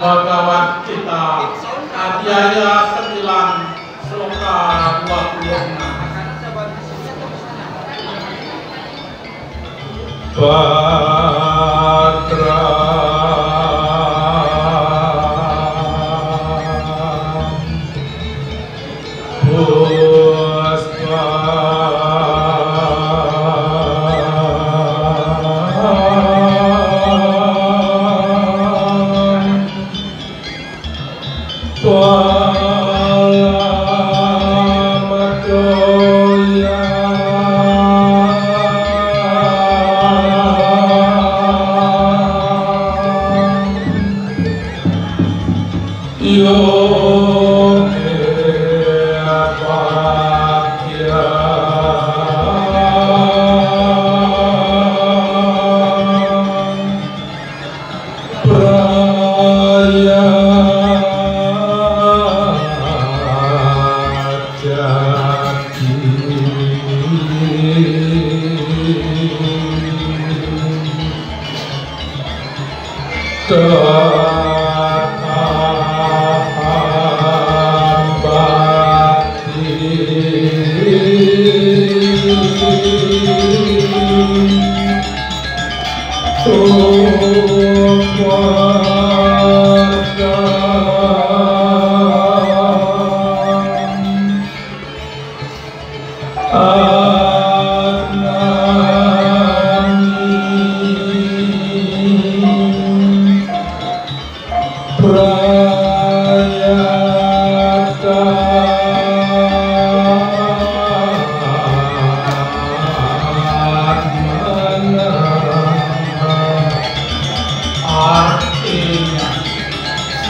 Bhagavad Gita Adhyaya 9 Sloka 26. Patra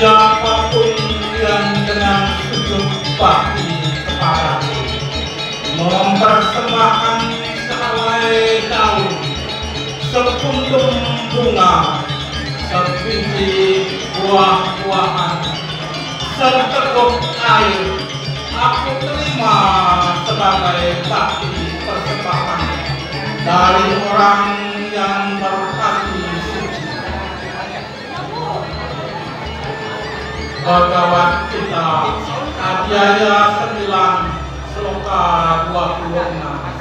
siapapun yang dengan sujud bakti kepadaku mempersembahkan sehelai daun, sekuntum bunga, sebiji buah-buahan, seteguk air, aku terima sebagai bakti persembahan dari orang yang berhati suci. Bhagavad Gita Adhyaya 9 Sloka 26.